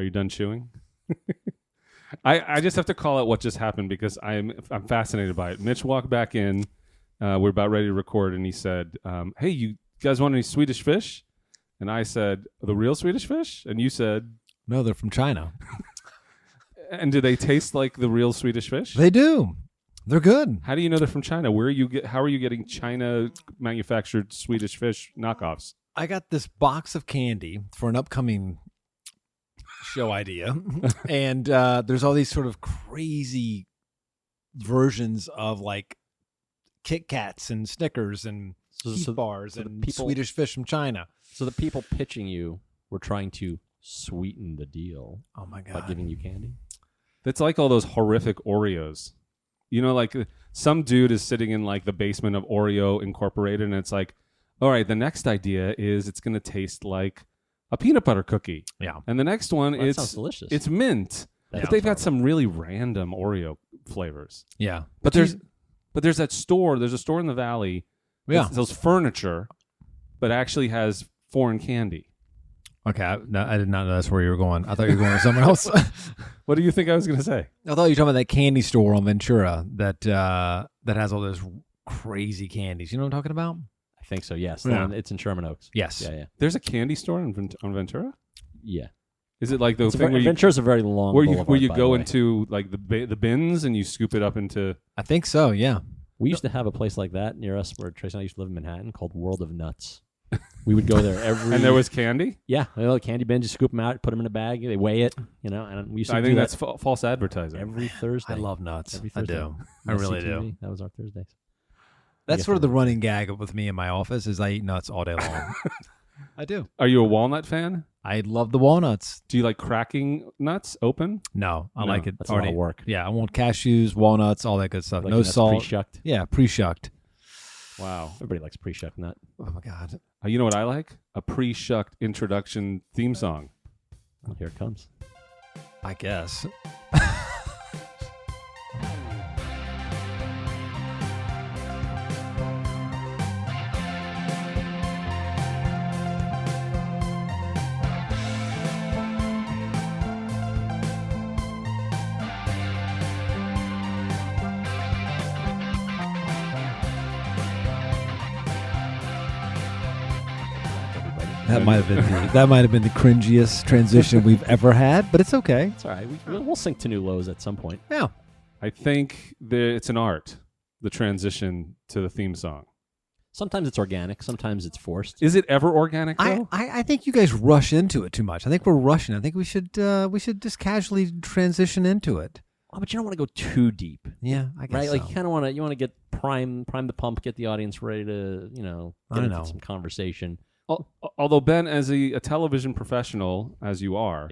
Are you done chewing? I just have to call out what just happened because I'm fascinated by it. Mitch walked back in. We're about ready to record, and he said, "Hey, you guys want any Swedish fish?" And I said, "The real Swedish fish?" And you said, "No, they're from China." And do they taste like the real Swedish fish? They do. They're good. How do you know they're from China? How are you getting China manufactured Swedish fish knockoffs? I got this box of candy for an upcoming show idea, and there's all these sort of crazy versions of like Kit Kats and Snickers and Heath bars and Swedish fish from China. So the people pitching you were trying to sweeten the deal. Oh my God! By giving you candy. That's like all those horrific Oreos. You know, like some dude is sitting in like the basement of Oreo Incorporated, and it's like, all right, the next idea is it's going to taste like a peanut butter cookie. Yeah. And the next one, that sounds delicious. It's mint. But they've got some really random Oreo flavors. Yeah. But there's that store. There's a store in the Valley that sells furniture, but actually has foreign candy. Okay, I did not know that's where you were going. I thought you were going with someone else. What do you think I was going to say? I thought you were talking about that candy store on Ventura that has all those crazy candies. You know what I'm talking about? I think so, yes. Yeah. It's in Sherman Oaks. Yes. Yeah. There's a candy store on Ventura? Yeah. Is it like the thing where Ventura's a very long where you go into like the bins and you scoop it up into... I think so, yeah. We used to have a place like that near us where Tracy and I used to live in Manhattan called World of Nuts. We would go there every... And there was candy? Yeah. Candy bins, you scoop them out, put them in a bag, they weigh it, and we used to I think that's false advertising. Every Thursday. I love nuts. Every Thursday. I do. I really do. That was our Thursdays. That's sort of the running gag with me in my office is I eat nuts all day long. I do. Are you a walnut fan? I love the walnuts. Do you like cracking nuts open? No, I like it. That's already a lot of work. Yeah, I want cashews, walnuts, all that good stuff. Like no salt. Pre-shucked. Yeah, pre-shucked. Wow. Everybody likes pre-shucked nut. Oh my God. You know what I like? A pre-shucked introduction theme song. Well, here it comes. I guess. That might have been the cringiest transition we've ever had, but it's okay. It's all right. We'll sink to new lows at some point. Yeah. I think it's an art, the transition to the theme song. Sometimes it's organic. Sometimes it's forced. Is it ever organic, though? I think you guys rush into it too much. I think we're rushing. I think we should just casually transition into it. Oh, but you don't want to go too deep. Yeah, I guess right? so. Like you kind of want to get prime the pump, get the audience ready to get into some conversation. Although, Ben, as a television professional, as you are,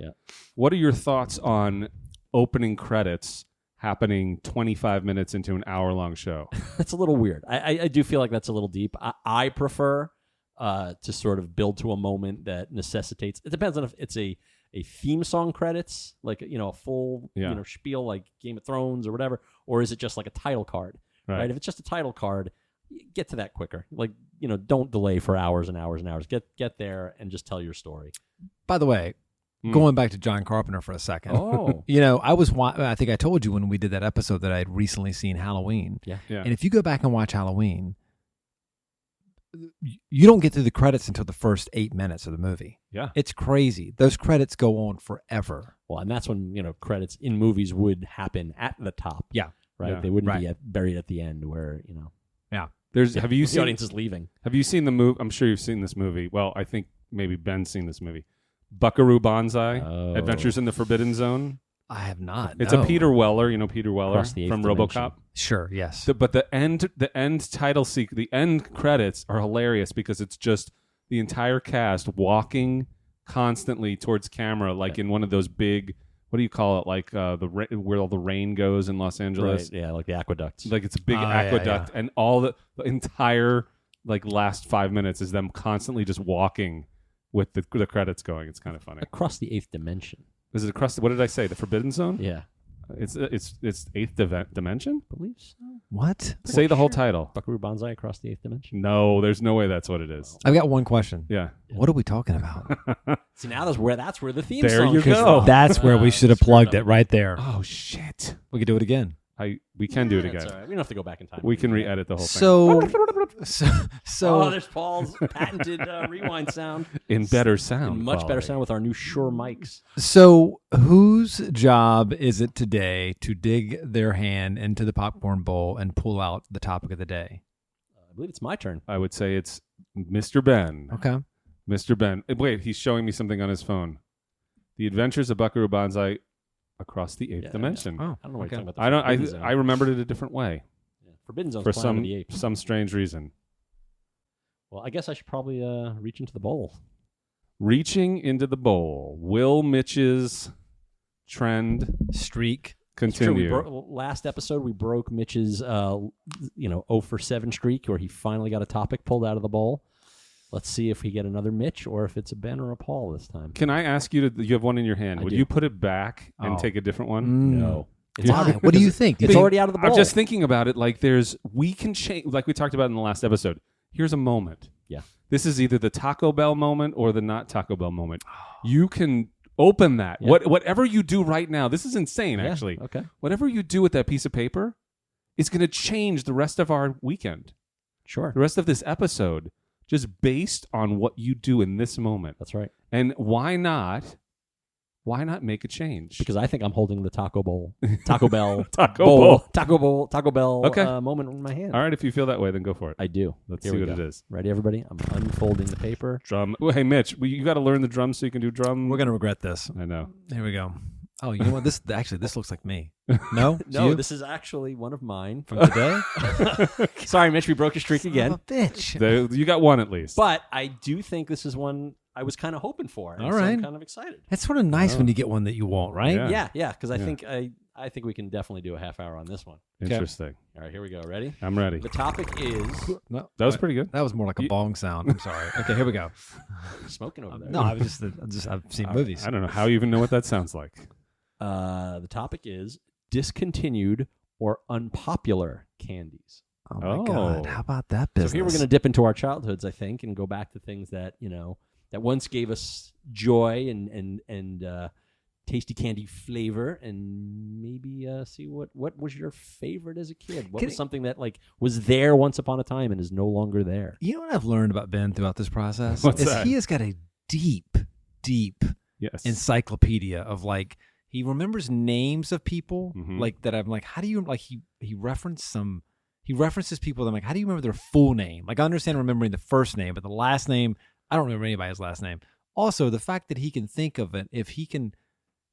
what are your thoughts on opening credits happening 25 minutes into an hour-long show? That's a little weird. I do feel like that's a little deep. I prefer to sort of build to a moment that necessitates... It depends on if it's a theme song credits, like a full spiel like Game of Thrones or whatever, or is it just like a title card? Right? If it's just a title card, get to that quicker. Like, don't delay for hours and hours and hours. Get there and just tell your story. By the way, going back to John Carpenter for a second. Oh. I think I told you when we did that episode that I had recently seen Halloween. Yeah. And if you go back and watch Halloween, you don't get through the credits until the first 8 minutes of the movie. Yeah. It's crazy. Those credits go on forever. Well, and that's when, credits in movies would happen at the top. Yeah. Right? Yeah. They wouldn't be buried at the end where, Yeah. Have you the seen audience is leaving? Have you seen the movie? I'm sure you've seen this movie. Well, I think maybe Ben's seen this movie. Buckaroo Banzai, Adventures in the Forbidden Zone. I have not. It's a Peter Weller, Peter Weller from RoboCop. Sure, yes. But the end title the end credits are hilarious because it's just the entire cast walking constantly towards camera, like in one of those big, what do you call it? Like where all the rain goes in Los Angeles. Right, yeah, like the aqueducts. Like it's a big aqueduct, and all the entire last 5 minutes is them constantly just walking with the credits going. It's kind of funny. Across the eighth dimension. Is it across? What did I say? The Forbidden Zone? Yeah. It's eighth dimension. I believe so. What? Say the whole title. Buckaroo Banzai Across the Eighth Dimension. No, there's no way that's what it is. I've got one question. Yeah. What are we talking about? See, now that's where the theme There song you comes go. from. That's where we should have screwed plugged up. it right there. Oh shit. We could do it again. We can do it That's again. all right. We don't have to go back in time. We can re-edit the whole thing. So there's Paul's patented rewind sound. In better sound. In much better quality. sound with our new Shure mics. So whose job is it today to dig their hand into the popcorn bowl and pull out the topic of the day? I believe it's my turn. I would say it's Mr. Ben. Okay. Mr. Ben. Wait, he's showing me something on his phone. The Adventures of Buckaroo Banzai Across the Eighth Dimension. Oh, I don't know what you're talking about. I don't. Forbidden Zone. I remembered it a different way Yeah. Forbidden Zone's for Planet of the Apes. some strange reason. Well, I guess I should probably reach into the bowl. Reaching into the bowl. Will Mitch's trend Streak. continue? Last episode, we broke Mitch's 0 for 7 streak, where he finally got a topic pulled out of the bowl. Let's see if we get another Mitch or if it's a Ben or a Paul this time. Can I ask you to? You have one in your hand. I Would do. you put it back and Oh. take a different one? No. Why? What do you think? It's already out of the bowl. I'm just thinking about it. Like we can change. Like we talked about in the last episode. Here's a moment. Yeah. This is either the Taco Bell moment or the not Taco Bell moment. You can open that. Yeah. Whatever you do right now. This is insane. Yeah, Actually. okay. Whatever you do with that piece of paper is going to change the rest of our weekend. Sure. The rest of this episode, just based on what you do in this moment. That's right. And why not make a change? Because I think I'm holding the Taco Bell Taco Bell Okay. moment in my hand. All right, if you feel that way, then go for it. I do. Let's Here see we what go. it is. Ready, everybody? I'm unfolding the paper. Drum. Oh, hey, Mitch, you got to learn the drums so you can do drum. We're gonna regret this. I know. Here we go. Oh, you know what? This looks like me. No, It's No, you? this is actually one of mine. from today. Sorry, Mitch, we broke your streak again. Son of a bitch. You got one at least. But I do think this is one I was kind of hoping for. And All so I'm right. kind of excited. It's sort of nice when you get one that you want, right? Yeah. Yeah, because I Yeah. think I think we can definitely do a half hour on this one. Interesting. All right, here we go. Ready? I'm ready. The topic is No, That was pretty good. That was more like a You- bong sound. I'm sorry. Okay, here we go. smoking over there. No, I've seen movies. I don't know how you even know what that sounds like. The topic is discontinued or unpopular candies. Oh my God! Oh. How about that business? So here we're going to dip into our childhoods, I think, and go back to things that that once gave us joy and tasty candy flavor, and maybe see what was your favorite as a kid. What was something that was there once upon a time and is no longer there? You know what I've learned about Ben throughout this process What's is that? he has got a deep Yes. encyclopedia of he remembers names of people Mhm. that I'm like, how do you he references people that I'm like, how do you remember their full name? I understand remembering the first name, but the last name, I don't remember anybody's last name. Also, the fact that he can think of it, if he can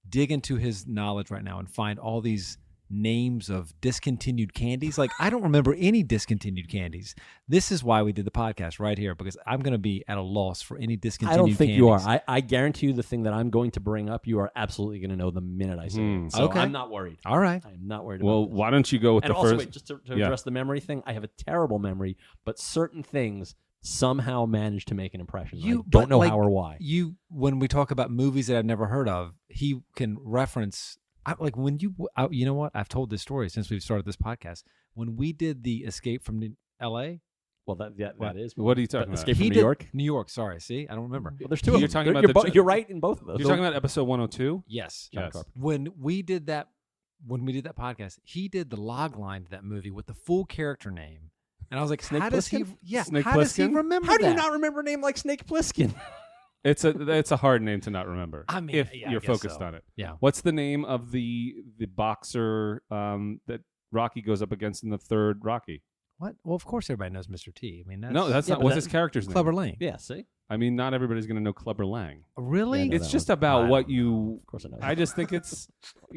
dig into his knowledge right now and find all these names of discontinued candies, I don't remember any discontinued candies. This is why we did the podcast right here, because I'm going to be at a loss for any I discontinued don't think candies. you are. I guarantee you the thing that I'm going to bring up, you are absolutely going to know the minute I say it. So Okay. I'm not worried. All right. I'm not worried Well, about this. why don't you go with And the also, first? wait, just to Yeah. address the memory thing, I have a terrible memory, but certain things somehow manage to make an impression. I but, don't know how or why. When we talk about movies that I've never heard of, he can reference. When you know what? I've told this story since we've started this podcast. When we did the Escape from L.A., Well, that is. What are you talking about? Escape from he New did York? New York. Sorry, see, I don't remember. Well, there's two You're of them. talking They're- about you're right in both of those. You're talking about episode 102? Yes. John Yes. Carpenter. When we did that podcast, he did the log line to that movie with the full character name, and I was like, Snake how does he? Plissken? Yeah, Snake how does he Plissken? remember How do that? you not remember a name like Snake Plissken? It's a hard name to not remember. I mean, if yeah, I you're guess focused so. on it. Yeah. What's the name of the boxer that Rocky goes up against in the third Rocky? What? Well, of course, everybody knows Mr. T. I mean, that's No, that's Yeah, not. but What's that- his character's name? Clever Lane. Yeah, see? I mean, not everybody's going to know Clubber Lang. Really? Yeah, no, It's that just one. about I what don't you. Of course I know. I just think it's.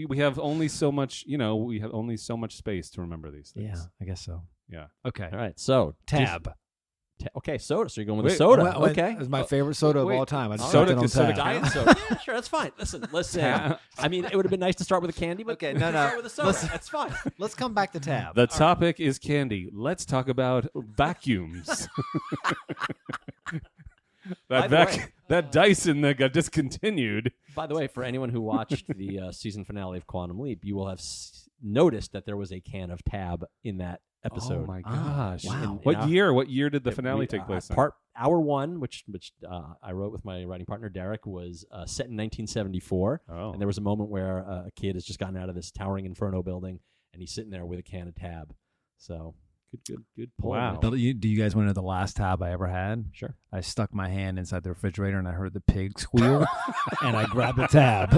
We have only so much. We have only so much space to remember these things. Yeah, I guess so. Yeah. Okay. All right, so Tab. okay, soda. So you're going with Wait, a soda. Well, okay. It's my favorite soda wait. of all time. I just Soda- soda, on soda Tab. Diet soda. Yeah, sure, that's fine. Listen. I mean, it would have been nice to start with a candy, but Okay, we no, can no. start with a soda. Listen. That's fine. Let's come back to Tab. The topic is candy. Let's talk about vacuums. By that the vac- way, that Dyson that got discontinued. By the way, for anyone who watched the season finale of Quantum Leap, you will have noticed that there was a can of Tab in that episode. Oh my gosh! wow. What year? What year did the finale take place? Part hour one, which I wrote with my writing partner Derek, was set in 1974. Oh. And there was a moment where a kid has just gotten out of this towering inferno building, and he's sitting there with a can of Tab. So good pull. Wow. Do you guys want to know the last Tab I ever had? Sure. I stuck my hand inside the refrigerator and I heard the pig squeal, and I grabbed the Tab.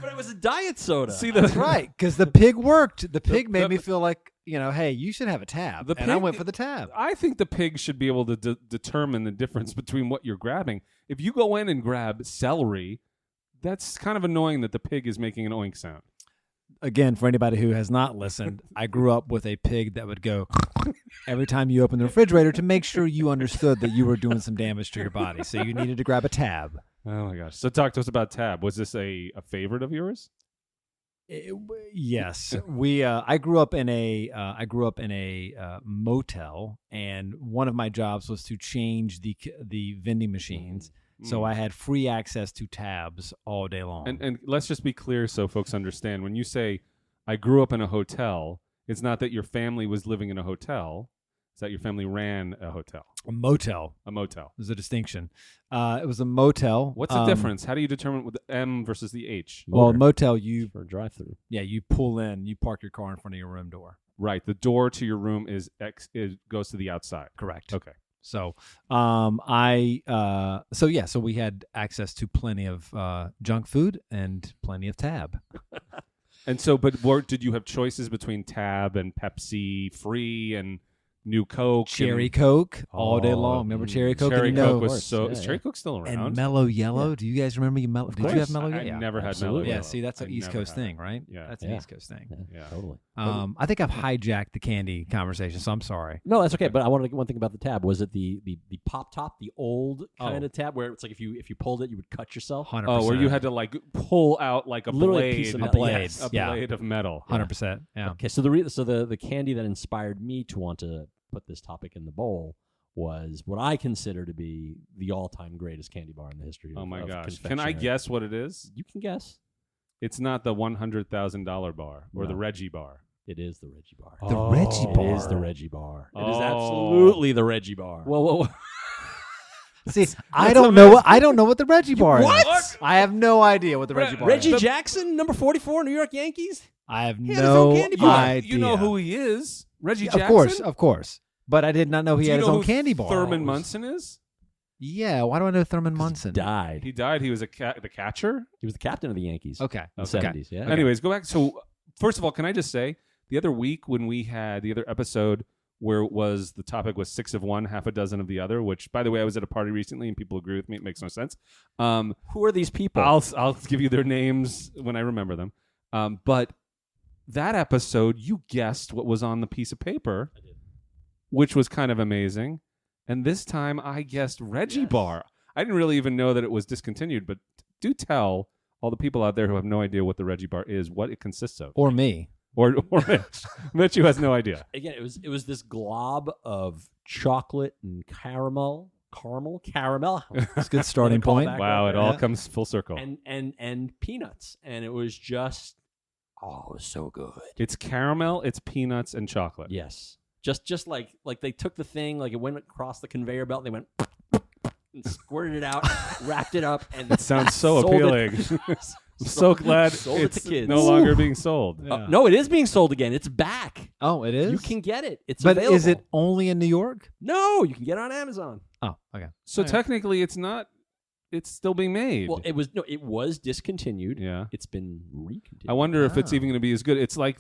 But it was a diet soda. See, That's right, because the pig worked. The pig made me feel like, hey, you should have a Tab. And I went for the Tab. I think the pig should be able to determine the difference between what you're grabbing. If you go in and grab celery, that's kind of annoying that the pig is making an oink sound. Again, for anybody who has not listened, I grew up with a pig that would go every time you open the refrigerator to make sure you understood that you were doing some damage to your body. So you needed to grab a Tab. Oh my gosh! So talk to us about Tab. Was this a favorite of yours? Yes, we. I grew up in a motel, and one of my jobs was to change the vending machines. So I had free access to Tabs all day long. And let's just be clear so folks understand. When you say, I grew up in a hotel, it's not that your family was living in a hotel. It's that your family ran a hotel. A motel. A motel. There's a distinction. It was a motel. What's the difference? How do you determine with the M versus the H? Well, motel, you for a drive-through. Yeah, you pull in, you park your car in front of your room door. Right. The door to your room it goes to the outside. Correct. Okay. So, so we had access to plenty of junk food and plenty of Tab. And so, did you have choices between Tab and Pepsi Free and New Coke? Cherry Coke all day long. Remember Cherry Coke? Cherry and Coke was is Cherry Coke still around? And Mellow Yellow. Do you guys remember Mellow? Did you have Mellow Yellow? I never had absolutely. Mellow Yellow. Yeah, see, that's an East Coast thing, right? Yeah. That's an East Coast thing. Yeah, totally. I think I've hijacked the candy conversation, so I'm sorry. No, that's okay. But I wanted to one thing about the Tab. Was it the pop top, the old kind of Tab, where it's like if you pulled it, you would cut yourself? 100%. Oh, where you had to like pull out like a Literally a blade, piece of a metal. blade, Yes. a blade of metal. 100%. Yeah. Okay, so the candy that inspired me to want to put this topic in the bowl was what I consider to be the all-time greatest candy bar in the history. Oh my of gosh! Can I confectionery. guess what it is? You can guess. It's not the $100,000 bar or the No. Reggie bar. It is the Reggie bar. The Reggie It bar. is the Reggie bar. It is Oh. absolutely the Reggie bar. Whoa! See, I don't know what the Reggie bar What? is. I have no idea what the Reggie bar Reggie is. Jackson, number 44, New York Yankees. I have He had his own no candy bar. idea. You know who he is? Reggie Yeah, Jackson. Of course. But I did not know he Do had you his know own who candy bar. Thurman Munson is? Yeah, why do I know Thurman Munson? Died. He died. He was the catcher. He was the captain of the Yankees. Okay. In the Okay. 70s, yeah. Anyways, go back. So first of all, can I just say the other week when we had the other episode where it was the topic was 6 of one, half a dozen of the other, which by the way, I was at a party recently and people agree with me. It makes no sense. Who are these people? I'll give you their names when I remember them. But that episode, you guessed what was on the piece of paper, I did. which was kind of amazing. And this time I guessed Reggie Bar. I didn't really even know that it was discontinued, but do tell all the people out there who have no idea what the Reggie Bar is, what it consists of. Or me. Or Mitch. Mitch, who has no idea. Again, it was this glob of chocolate and caramel. It's a good starting point. Back Wow, right it all there. comes full circle. and peanuts, and it was just it was so good. It's caramel, it's peanuts, and chocolate. Yes, just like they took the thing, like it went across the conveyor belt, and they went and squirted it out, wrapped it up, and It sounds so sold appealing. I'm so glad sold it to it's kids. no longer being sold. Yeah. No, it is being sold again. It's back. Oh, it is? You can get it. It's But available. is it only in New York? No, you can get it on Amazon. Oh, okay. So All right. technically, it's not. It's still being made. Well, it was discontinued. yeah. It's been recontinued. I wonder if it's Wow. even going to be as good. It's like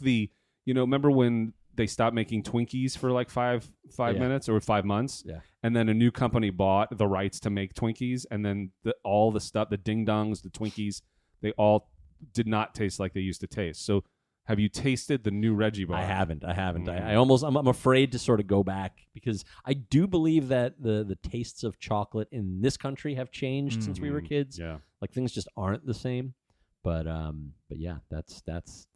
remember when they stopped making Twinkies for like five Yeah. minutes or 5 months? Yeah. And then a new company bought the rights to make Twinkies, and then all the stuff, the ding dongs, the Twinkies, they all did not taste like they used to taste. So, have you tasted the new Reggie Bar? I haven't. Mm. I'm afraid to sort of go back because I do believe that the tastes of chocolate in this country have changed since we were kids. Yeah. Like things just aren't the same. But yeah, that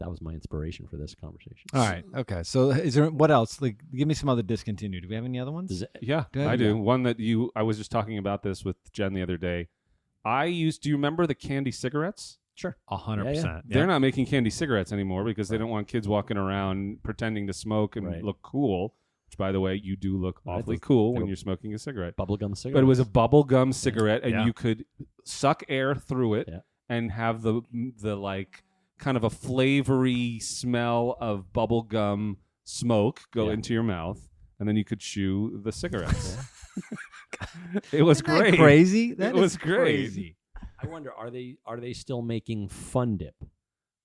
was my inspiration for this conversation. All right. Okay. So is there what else? Like, give me some other discontinued. Do we have any other ones? Yeah, I do. One that I was just talking about this with Jen the other day. Do you remember the candy cigarettes? Sure. 100%. They're not making candy cigarettes anymore because they don't want kids walking around pretending to smoke and look cool. Which, by the way, you do look awfully cool when you're smoking a cigarette. Bubblegum cigarette. But it was a bubblegum cigarette, and you could suck air through it and have the like kind of a flavory smell of bubblegum smoke go into your mouth, and then you could chew the cigarettes. It was Isn't that great. crazy? It was great. Crazy. I wonder, are they still making Fun Dip?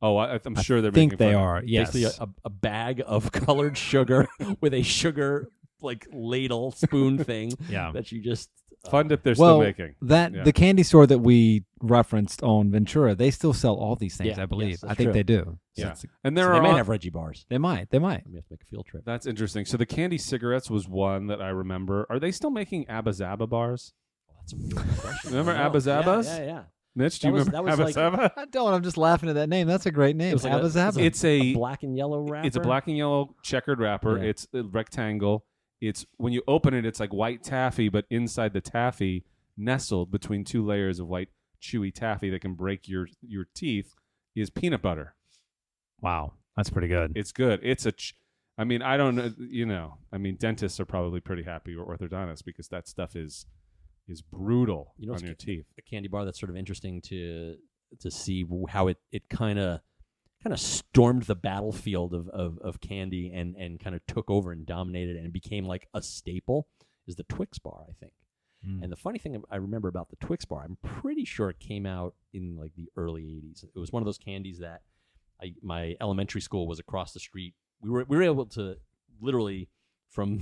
Oh, I'm sure they're think making they fun. are. Yes. Basically a bag of colored sugar with a sugar like ladle spoon thing that you just Fun Dip they're still making. The candy store that we referenced on Ventura, they still sell all these things, Yeah, I believe. yes, I that's think true. they do. Yeah. So And So there they are might have Reggie bars. they might. We have to make a field trip. That's interesting. So the candy cigarettes was one that I remember. Are they still making Abba Zaba bars? That's a really good question. Remember I don't know. Abba Zabbas? Yeah. Mitch, do you That remember was Abba like- Zaba? I don't. I'm just laughing at that name. That's a great name. It was like Abba Zaba. It's a black and yellow wrapper. It's a black and yellow checkered wrapper. Yeah. It's a rectangle. It's when you open it, it's like white taffy, but inside the taffy, nestled between two layers of white chewy taffy that can break your teeth, is peanut butter. Wow. That's pretty good. It's good. It's I mean, I don't know. I mean, dentists are probably pretty happy, or orthodontists, because that stuff is brutal on your teeth. A candy bar that's sort of interesting to see how it kind of stormed the battlefield of candy and kind of took over and dominated and became like a staple is the Twix bar, I think. And the funny thing I remember about the Twix bar, I'm pretty sure it came out in like the early 80s. It was one of those candies that my elementary school was across the street. We were able to literally from,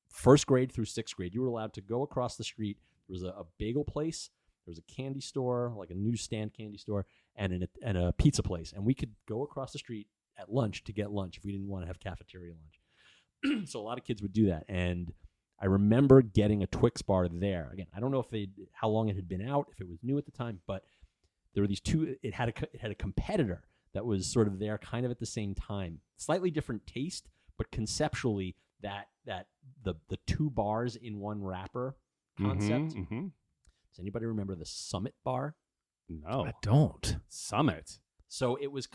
first grade through sixth grade, you were allowed to go across the street. There was a bagel place. There was a candy store, like a newsstand candy store, and a pizza place. And we could go across the street at lunch to get lunch if we didn't want to have cafeteria lunch. So a lot of kids would do that. And I remember getting a Twix bar there. Again, I don't know how long it had been out, if it was new at the time, but there were these two. It had a competitor that was sort of there, kind of at the same time. Slightly different taste, but conceptually, that the two bars in one wrapper concept. Mm-hmm. Does anybody remember the Summit bar? No, I don't. Summit. So it was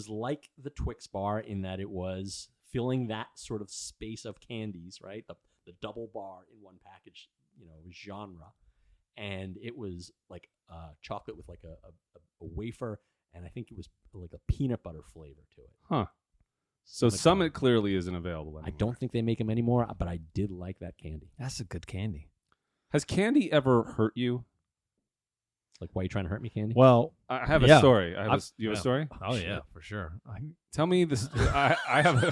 like the Twix bar in that it was filling that sort of space of candies, right? The double bar in one package, genre. And it was like chocolate with like a wafer, and I think it was like a peanut butter flavor to it. Huh. So Summit clearly isn't available anymore. I don't think they make them anymore, but I did like that candy. That's a good candy. Has candy ever hurt you? Like, why are you trying to hurt me, candy? Well, I have a story. You have a story? Oh yeah, for sure. Tell me this. I have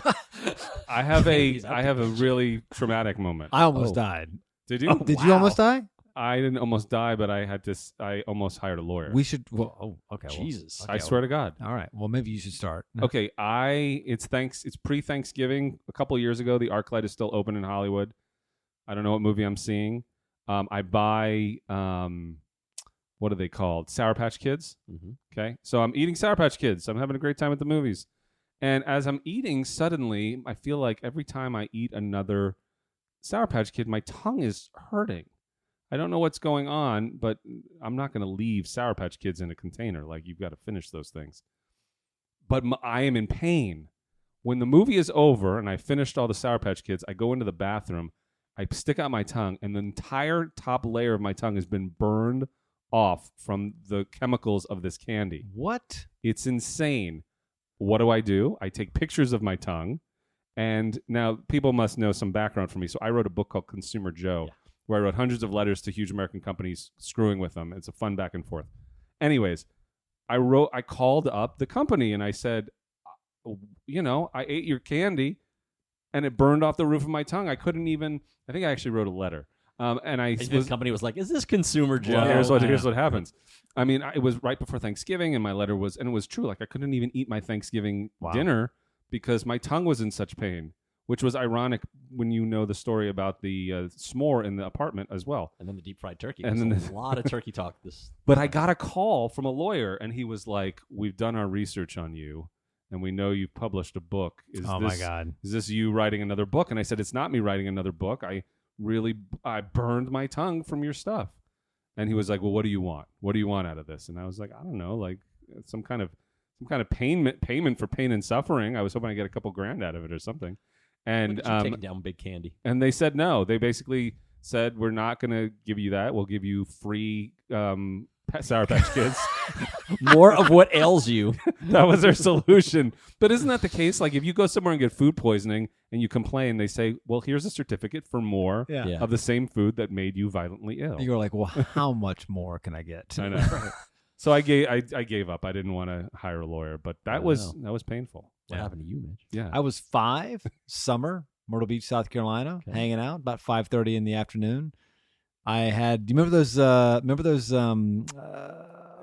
a really traumatic moment. I almost died. Did you? Did you almost die? I didn't almost die, but I almost hired a lawyer. We should. Well, okay. Jesus. Okay, I swear to God. All right. Well, maybe you should start. Okay. It's pre-Thanksgiving. A couple of years ago, the ArcLight is still open in Hollywood. I don't know what movie I'm seeing. I buy what are they called? Sour Patch Kids. Mm-hmm. Okay. So I'm eating Sour Patch Kids. I'm having a great time at the movies. And as I'm eating, suddenly I feel like every time I eat another Sour Patch Kid, my tongue is hurting. I don't know what's going on, but I'm not going to leave Sour Patch Kids in a container. Like, you've got to finish those things. But I am in pain. When the movie is over and I finished all the Sour Patch Kids, I go into the bathroom, I stick out my tongue, and the entire top layer of my tongue has been burned off from the chemicals of this candy. What? It's insane. What do? I take pictures of my tongue, and now people must know some background for me. So I wrote a book called Consumer Joe, where I wrote hundreds of letters to huge American companies screwing with them. It's a fun back and forth. Anyways, I called up the company and I said, I ate your candy and it burned off the roof of my tongue. I think I actually wrote a letter. The company was like, "Is this Consumer Joe?" Well, here's what happens. I mean, it was right before Thanksgiving, and my letter was, and it was true. Like, I couldn't even eat my Thanksgiving dinner because my tongue was in such pain. which was ironic when you know the story about the s'more in the apartment as well. And then the deep fried turkey. And There's then a lot of turkey talk. But I got a call from a lawyer, and he was like, "We've done our research on you, and we know you've published a book. My God. Is this you writing another book?" And I said, "It's not me writing another book. I burned my tongue from your stuff." And he was like, "Well, what do you want? What do you want out of this?" And I was like, "I don't know, like some kind of payment for pain and suffering. I was hoping I get a couple grand out of it or something." And taking down Big Candy. And they said no. They basically said, "We're not going to give you that. We'll give you free Sour Patch Kids." More of what ails you. That was their solution. But isn't that the case? Like if you go somewhere and get food poisoning and you complain, they say, "Well, here's a certificate for more Yeah. of the same food that made you violently ill." You were like, well, how much more can I get? I know. So I gave up. I didn't want to hire a lawyer, but that was painful. What happened to you, Mitch? Yeah. I was 5, summer, Myrtle Beach, South Carolina, hanging out about 5:30 in the afternoon. I had. Do you remember those?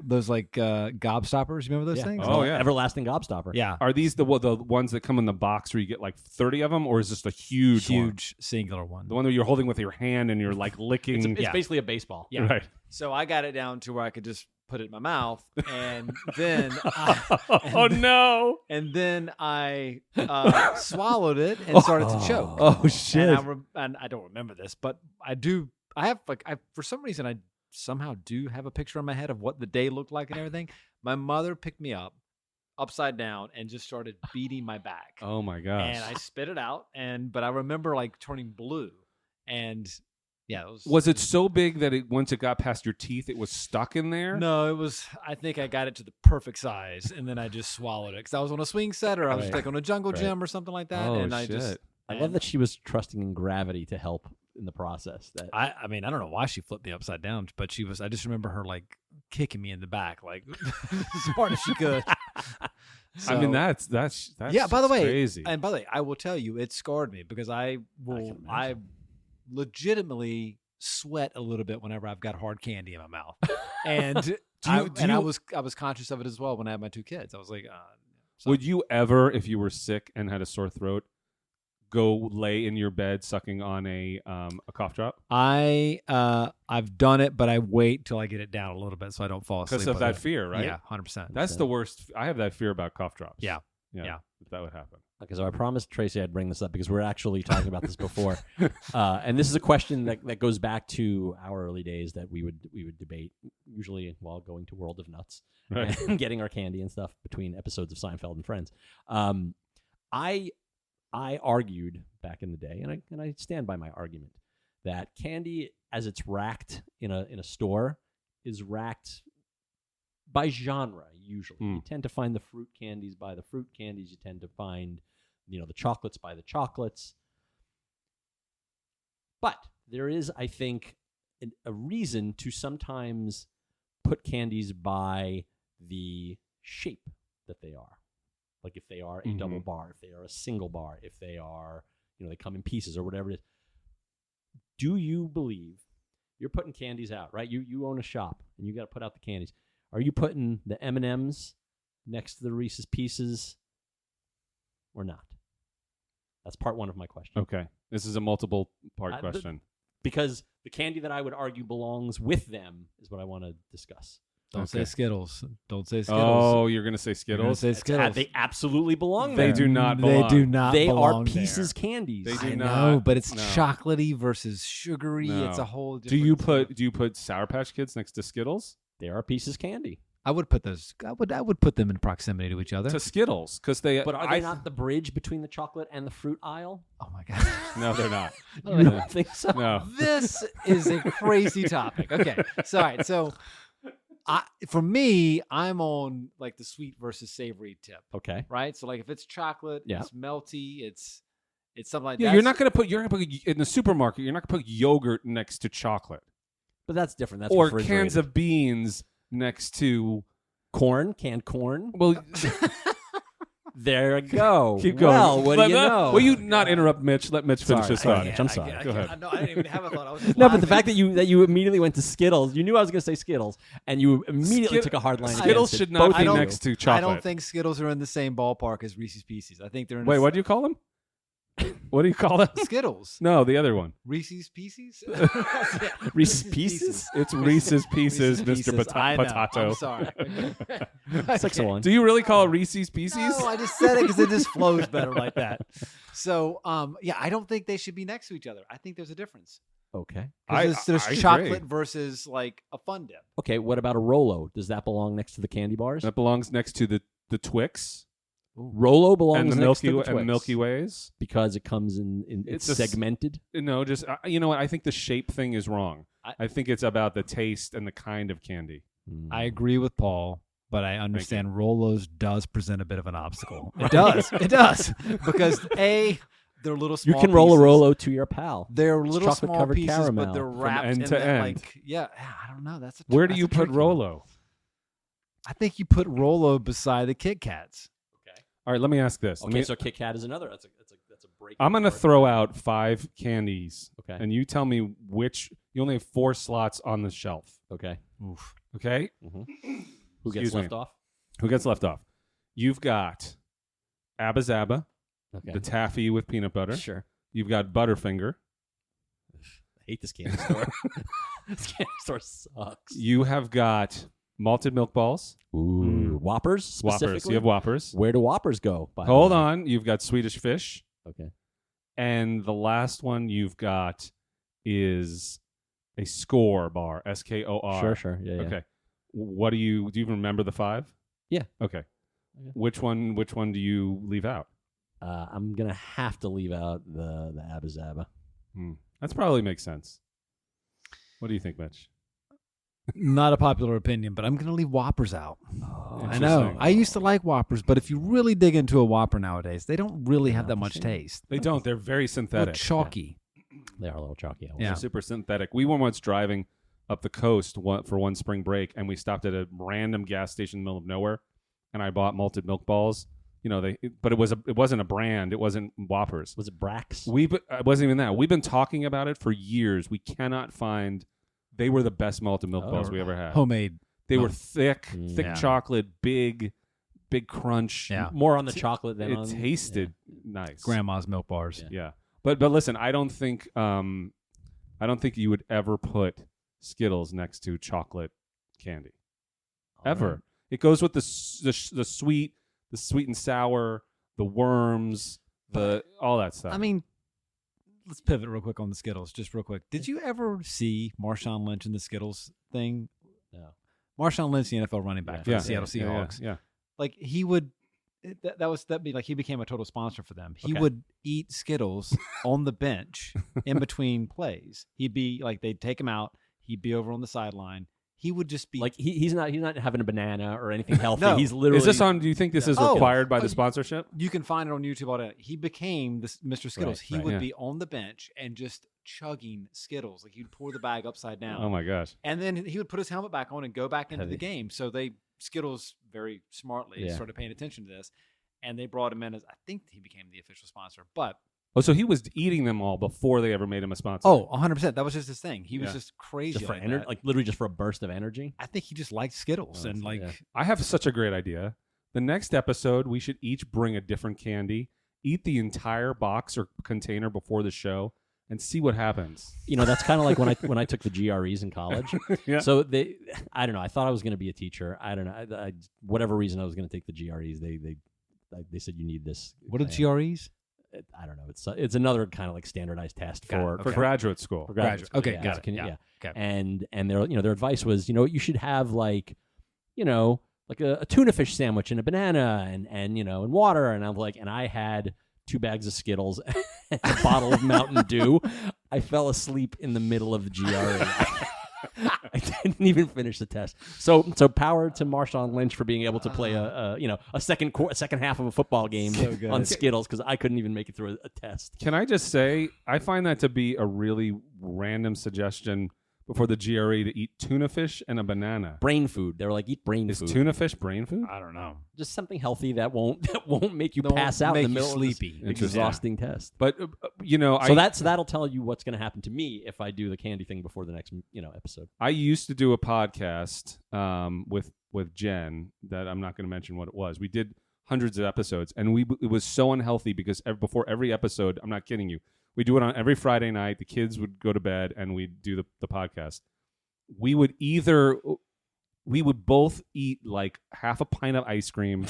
Those like gobstoppers? You remember those things? Oh yeah. Everlasting gobstopper. Yeah. Are these the ones that come in the box where you get like 30 of them, or is this a huge one? Singular one? The one that you're holding with your hand and you're like licking. It's basically a baseball. Yeah. Right. So I got it down to where I could just put it in my mouth, and then Oh no! and then I swallowed it and started to choke. Oh shit! And I don't remember this, but I do. I have for some reason I somehow do have a picture in my head of what the day looked like and everything. My mother picked me up upside down and just started beating my back. Oh my gosh! And I spit it out, but I remember like turning blue, and yeah, was it so big that once it got past your teeth, it was stuck in there? No, it was. I think I got it to the perfect size, and then I just swallowed it because I was on a swing set or I was like on a jungle gym or something like that. Oh, and I just. I love that she was trusting in gravity to help in the process. I mean, I don't know why she flipped me upside down, but she was. I just remember her like kicking me in the back, like as hard as she could. So, I mean, that's yeah. By the way, crazy. And by the way, I will tell you, it scarred me because I legitimately sweat a little bit whenever I've got hard candy in my mouth, and I was conscious of it as well when I had my 2 kids. I was like, would you ever, if you were sick and had a sore throat, go lay in your bed sucking on a cough drop? I've done it, but I wait till I get it down a little bit so I don't fall asleep. Because of that fear, right? Yeah, 100%. That's the worst. I have that fear about cough drops. Yeah. That would happen. Okay, so I promised Tracy I'd bring this up because we're actually talking about this before, and this is a question that goes back to our early days that we would debate usually while going to World of Nuts and getting our candy and stuff between episodes of Seinfeld and Friends. I argued back in the day, and I stand by my argument that candy, as it's racked in a store, is racked by genre. Usually, you tend to find the fruit candies by the fruit candies. You tend to find, the chocolates by the chocolates. But there is, I think, a reason to sometimes put candies by the shape that they are. Like if they are a double bar, if they are a single bar, if they are, they come in pieces or whatever it is. Do you believe you're putting candies out, right? You own a shop and you got to put out the candies. Are you putting the M&Ms next to the Reese's Pieces or not? That's part 1 of my question. Okay. This is a multiple part question. Because the candy that I would argue belongs with them is what I want to discuss. Don't say Skittles. Don't say Skittles. Oh, you're going to say Skittles? Say Skittles. They absolutely belong there. there. They do not belong. They do not They belong are pieces there. candies. They do I not. know, but it's chocolatey versus sugary. No. It's a whole different Do you put Sour Patch Kids next to Skittles? They are pieces candy. I would put those. I would put them in proximity to each other. To Skittles, because they. But are they not the bridge between the chocolate and the fruit aisle? Oh my god! No, they're not. I don't think so. No. This is a crazy topic. Okay, so all right, so for me, I'm on like the sweet versus savory tip. Okay. Right. So like if it's chocolate, it's melty. It's something like that. You're not gonna put in the supermarket. You're not gonna put yogurt next to chocolate. But that's different. That's or refrigerated. cans of beans next to canned corn. Well, there you go. Keep going. Well, what do you know? Will you not interrupt Mitch? Let Mitch finish his thought. I'm sorry. Go ahead. I didn't even have a thought. I was just No, but the laughing. fact that you immediately went to Skittles, you knew I was going to say Skittles, and you immediately took a hard line. Skittles against it. should not Both be of you. next to chocolate. I don't think Skittles are in the same ballpark as Reese's Pieces. I think they're in Wait, what do you call them? What do you call that? Skittles. No, the other one. Reese's Pieces? Reese's Pieces? It's Reese's Pieces, Reese's Mr. Pieces. I know. Potato. I'm sorry. 6-1. Do you really call it Reese's Pieces? No, I just said it because it just flows better like that. So, I don't think they should be next to each other. I think there's a difference. Okay. There's I chocolate agree. versus like a Fun Dip. Okay, what about a Rolo? Does that belong next to the candy bars? That belongs next to the Twix Rolo belongs and the next Milky to the and Twix Milky Ways. because it comes in it's It's a segmented. No, just you know what? I think the shape thing is wrong. I think it's about the taste and the kind of candy. I agree with Paul, but I understand Rolos does present a bit of an obstacle. It does. It does. Because they're little small You can roll a pieces. Rolo to your pal. They're It's little small chocolate-covered pieces, caramel but they're from wrapped end in to that, end. like, I don't know. Where do that's you a put tricky one. Rolo? I think you put Rolo beside the Kit Kats. All right, let me ask this. Okay, so Kit Kat is another. That's a break. I'm going to throw out 5 candies, Okay. and you tell me which. You only have 4 slots on the shelf. Okay. Oof. Okay, Who Excuse gets me. left off? who gets left off? You've got Abba Zaba, Okay. the taffy with peanut butter. Sure. You've got Butterfinger. I hate this candy store. This candy store sucks. You have got malted milk balls. Ooh. Whoppers specifically? Whoppers. You have Whoppers. Where do Whoppers go? By the Hold way? on. You've got Swedish Fish. Okay. And the last one you've got is a Skor bar. SKOR. Sure. Yeah. Okay. What do you even remember the 5? Yeah. Okay. Which one do you leave out? I'm gonna have to leave out the Abba Zaba. That's probably makes sense. What do you think, Mitch? Not a popular opinion, but I'm going to leave Whoppers out. I know. Interesting. I used to like Whoppers, but if you really dig into a Whopper nowadays, they don't really have that much taste. They don't. They're very They're synthetic. chalky. They are a little chalky. Yeah. They're super synthetic. We were once driving up the coast for one spring break, and we stopped at a random gas station in the middle of nowhere, and I bought malted milk balls. You know, but it wasn't a brand. It wasn't Whoppers. Was it Brax? It wasn't even that. We've been talking about it for years. We cannot find. They were the best malted milk balls we ever had. Homemade. They were thick Yeah. chocolate, big crunch. Yeah. More on the chocolate than It on. tasted nice. Grandma's milk bars. Yeah. But listen, I don't think you would ever put Skittles next to chocolate candy. Ever. right. It goes with the sweet, the sweet and sour, the worms, all that stuff. I mean, let's pivot real quick on the Skittles, just real quick. Did you ever see Marshawn Lynch in the Skittles thing? No. Marshawn Lynch, the NFL running back for the Seattle Seahawks. Yeah. Like he would, that'd be like he became a total sponsor for them. He Okay. would eat Skittles on the bench in between plays. He'd be like, they'd take him out. He'd be over on the sideline. He would just be Like he's not having a banana or anything healthy. No. He's literally. Is this on? Do you think this is Oh. required by the sponsorship? You can find it on YouTube all day. He became this Mr. Skittles. He would yeah. be on the bench and just chugging Skittles. Like he'd pour the bag upside down. Oh my gosh! And then he would put his helmet back on and go back into Heavy. the game. So Skittles very smartly started paying attention to this. And they brought him in as, I think he became the official sponsor. But Oh, so he was eating them all before they ever made him a sponsor. 100%. That was just his thing. He was just crazy. just for like energy, that. like literally just for a burst of energy. I think he just liked Skittles. And like, yeah. I have such a great idea. The next episode, we should each bring a different candy, eat the entire box or container before the show, and see what happens. You know, that's kind of like when I took the GREs in college. Yeah. So I don't know. I thought I was going to be a teacher. I don't know. I whatever reason I was going to take the GREs. They said you need this. what are GREs? I don't know. It's another kind of like standardized test for graduate school. for graduate school. Okay, Yeah, got so it. yeah. Okay. And their advice was, you should have like a tuna fish sandwich and a banana and water. And I'm like, and I had 2 bags of Skittles and a bottle of Mountain Dew. I fell asleep in the middle of the GRE. I didn't even finish the test. So power to Marshawn Lynch for being able to play a second half of a football game So good. on Skittles because I couldn't even make it through a test. Can I just say, I find that to be a really random suggestion before the GRE to eat tuna fish and a banana. Brain food. They were like, eat brain Is food. tuna fish brain food? I don't know. Just something healthy that won't make you That won't pass out in the make you middle sleepy. of this exhausting test. But So that'll tell you what's going to happen to me if I do the candy thing before the next episode. I used to do a podcast with Jen that I'm not going to mention what it was. We did hundreds of episodes, and it was so unhealthy because before every episode, I'm not kidding you, we do it on every Friday night. The kids would go to bed, and we'd do the podcast. We would both eat like half a pint of ice cream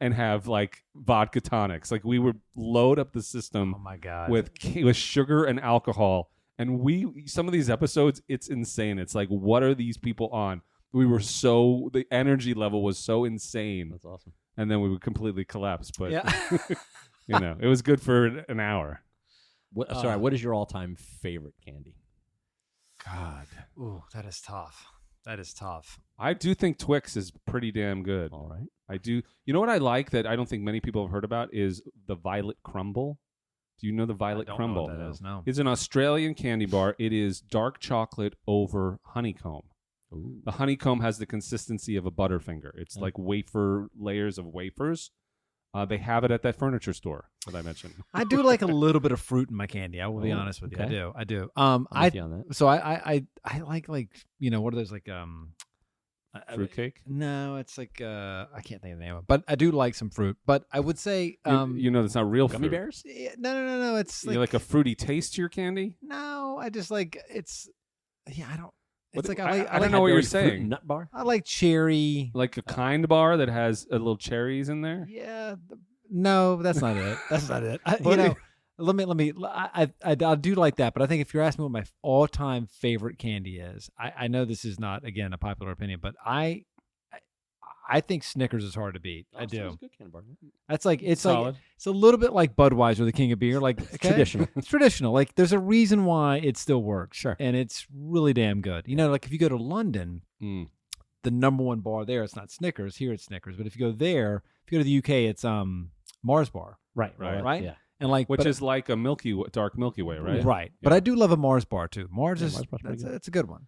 and have like vodka tonics. Like we would load up the system Oh my God. with sugar and alcohol. And some of these episodes, it's insane. It's like, what are these people on? The energy level was so insane. That's awesome. And then we would completely collapse. But, Yeah. it was good for an hour. What is your all-time favorite candy? God. Ooh, that is tough. That is tough. I do think Twix is pretty damn good. All right. I do. You know what I like that I don't think many people have heard about is the Violet Crumble. Do you know the Violet Crumble? Know what that is, no. It's an Australian candy bar. It is dark chocolate over honeycomb. Ooh. The honeycomb has the consistency of a Butterfinger. It's like layers of wafers. They have it at that furniture store that I mentioned. I do like a little bit of fruit in my candy. I will be honest with you. okay. I do. I'm with you on that. So I like what are those like Fruitcake? No, it's like I can't think of the name of it, but I do like some fruit. But I would say That's not real Gummy fruit. bears? no. It's You like a fruity taste to your candy? no. I just like it's. Yeah, I don't. It's What- like I don't know what you're Cadbury Fruit saying. Nut bar? I like cherry. Like a kind bar that has a little cherries in there? Yeah. No, that's not it. That's not it. What do you- Let me. I do like that, but I think if you're asking me what my all-time favorite candy is, I know this is not again a popular opinion, but I think Snickers is hard to beat. I do. It's a good candy bar. That's like it's Solid. like it's a little bit like Budweiser, the king of beer. Like okay, Traditional. It's traditional. Like there's a reason why it still works. Sure. And it's really damn good. You know, like if you go to London, Mm. the number one bar there, it's not Snickers. Here it's Snickers. But if you go there, if you go to the UK, it's Mars bar. Right. Right? Yeah. And like Which but- is like a dark Milky Way, right? Right. But I do love a Mars bar too. Mars is Mars bar's pretty good. it's a good one.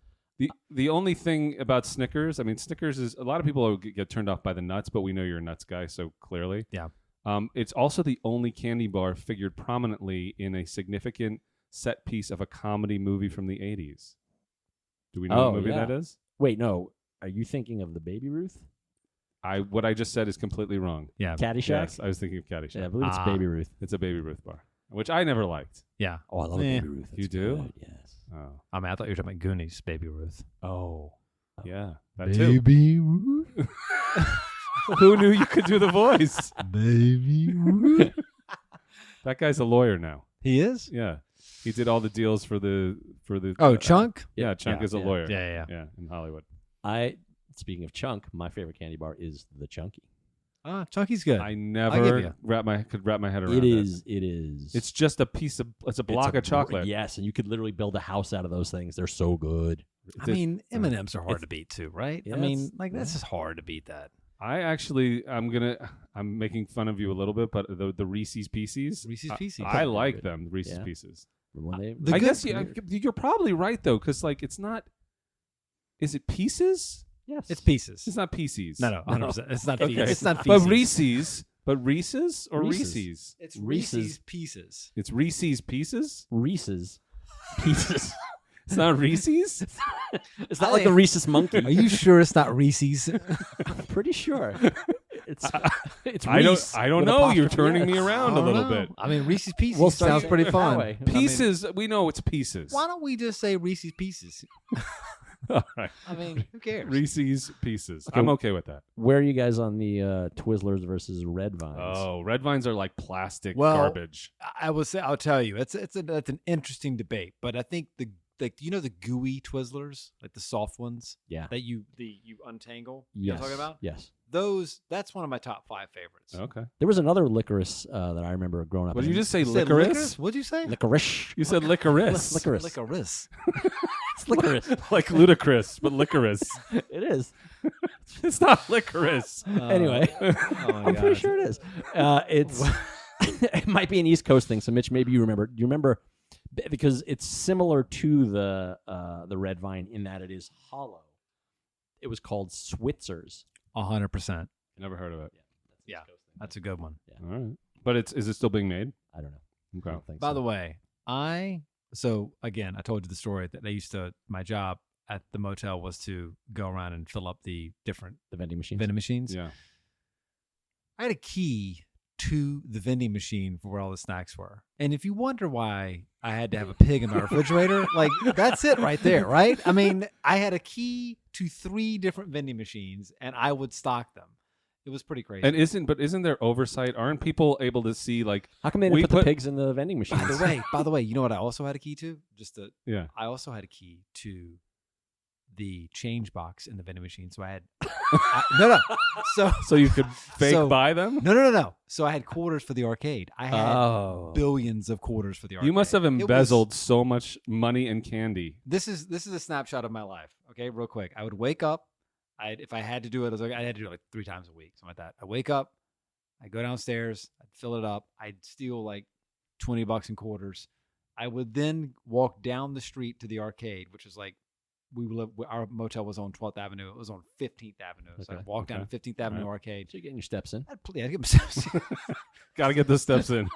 The only thing about Snickers, I mean, Snickers is a lot of people get turned off by the nuts, but we know you're a nuts guy, so clearly. Yeah. It's also the only candy bar figured prominently in a significant set piece of a comedy movie from the 80s. Do we know what movie yeah. that is? Wait, no. Are you thinking of the Baby Ruth? What I just said is completely wrong. Yeah. Caddyshack? Yes, I was thinking of Caddyshack. Yeah, I believe it's Ah. Baby Ruth. It's a Baby Ruth bar, which I never liked. Yeah. Oh, I love Eh. Baby Ruth. You That's do? good, Yes. Oh, I mean, I thought you were talking about Goonies, Baby Ruth. oh, yeah, that too. Baby Ruth. Who knew you could do the voice? Baby Ruth. That guy's a lawyer now. He is? Yeah, he did all the deals for the. Oh, Chunk? Yeah, Chunk is a lawyer. Yeah. in Hollywood. Speaking of Chunk, my favorite candy bar is the Chunky. Ah, Chunky's good. I give never you. could wrap my head around It is. It's just a block of chocolate. Yes, and you could literally build a house out of those things. They're so good. I mean, M&M's are hard to beat too, right? Yeah, I mean, it's- like that's just hard to beat that. I'm making fun of you a little bit, but the Reese's Pieces. Reese's Pieces. I like Good. them, Reese's Yeah. Pieces. When they, The I good- guess you're probably right though, because like it's not. Is it Pieces? yes, It's pieces. It's not Pieces. No, 100%. It's not Okay. pieces. It's not But pieces. Reese's. But Reese's or Reese's. Reese's? It's Reese's. Reese's Pieces. It's Reese's Pieces. Reese's Pieces. It's not Reese's. It's not like the Reese's monkey. Are you sure it's not Reese's? I'm pretty sure. It's I Reese don't with know. You're apostrophe turning S. me around a I don't little know. bit. I mean, Reese's Pieces We'll start sounds pretty that fun. way. I mean, Pieces. We know it's Pieces. why don't we just say Reese's Pieces? All right. I mean, who cares? Reese's Pieces. Okay. I'm okay with that. Where are you guys on the Twizzlers versus Red Vines? Oh, red vines are like plastic Well, garbage. I will say, I'll tell you, that's an interesting debate. But I think the the gooey Twizzlers, like the soft ones Yeah. that you untangle. You know Yes. what I'm talking about? Yes. That's one of my top 5 favorites. Okay. There was another licorice that I remember growing up. What did you in. just say? You said Licorice? What'd you say? Licorice. You said licorice. Licorice. Licorice. It's licorice. Like ludicrous, but licorice. It is. It's not licorice. Anyway, Oh my I'm pretty God. sure it is. It's it might be an East Coast thing. So Mitch, maybe you remember. Do you remember? Because it's similar to the Red Vine in that it is hollow. It was called Switzer's. 100%. Never heard of it. Yeah. That's a good one. All right. But is it still being made? I don't know. I Okay. don't think By so. the way, so again, I told you the story that my job at the motel was to go around and fill up the different the vending machines. vending machines. Yeah. I had a key to the vending machine for where all the snacks were. And if you wonder why I had to have a pig in my refrigerator, like that's it right there, right? I mean, I had a key to 3 different vending machines and I would stock them. It was pretty crazy. And isn't there oversight? Aren't people able to see like How come they didn't put the pigs in the vending machines? By the way, you know what I also had a key to? Yeah. I also had a key to the change box in the vending machine. So I had no. So you could buy them? No. So I had quarters for the arcade. I had billions of quarters for the arcade. You must have embezzled so much money and candy. This is a snapshot of my life. Okay, real quick. I would wake up. If I had to do it, I had to do it like 3 times a week, something like that. I wake up, I go downstairs, I'd fill it up, I'd steal like $20 in quarters. I would then walk down the street to the arcade, which is like our motel was on 12th Avenue. It was on 15th Avenue. So I'd walk down to 15th Avenue Arcade. So you're getting your steps in. I'd get my steps in. Got to get the steps in.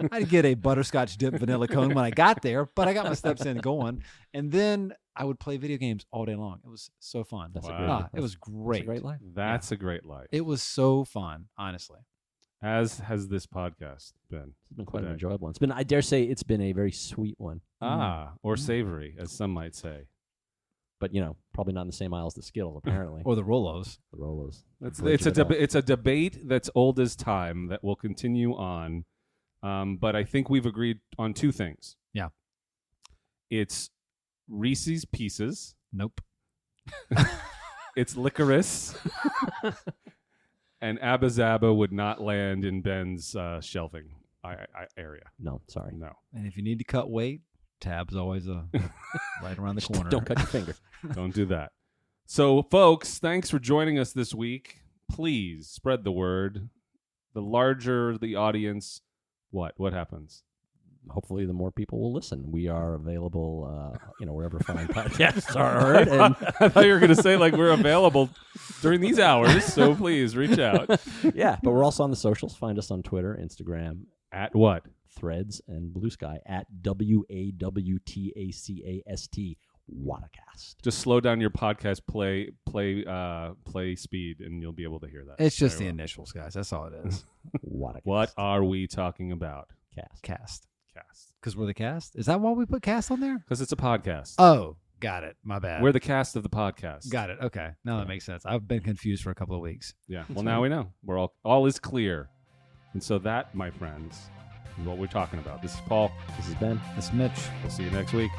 I'd get a butterscotch dip vanilla cone when I got there, but I got my steps in going. And then I would play video games all day long. It was so fun. It was great. That's a great life. That's a great life. It was so fun, honestly. As has this podcast been. It's been quite an enjoyable one. I dare say it's been a very sweet one. Or savory, as some might say. But, probably not in the same aisle as the Skittles, apparently. Or the Rolos. The Rolos. It's a debate that's old as time that will continue on. But I think we've agreed on 2 things. Yeah. It's Reese's Pieces. Nope. It's licorice. And Abba Zaba would not land in Ben's shelving area. No, sorry. No. And if you need to cut weight, Tab's always right around the corner. Don't cut your finger. Don't do that. So, folks, thanks for joining us this week. Please spread the word. The larger the audience, what happens? Hopefully, the more people will listen. We are available, wherever fine podcasts are heard. And I thought you were going to say, like, we're available during these hours, so please reach out. Yeah, but we're also on the socials. Find us on Twitter, Instagram. At what? Threads and Blue Sky at WAWTACAST Wadacast. Just slow down your podcast play speed, and you'll be able to hear that. It's just the initials, guys. That's all it is. Wadacast. What are we talking about? Cast. Because we're the cast? Is that why we put cast on there? Because it's a podcast. Oh, got it. My bad. We're the cast of the podcast. Got it. Okay. Now that makes sense. I've been confused for a couple of weeks. Yeah. Well, now we know. We're all is clear. And so that, my friends, is what we're talking about. This is Paul. This is Ben. This is Mitch. We'll see you next week.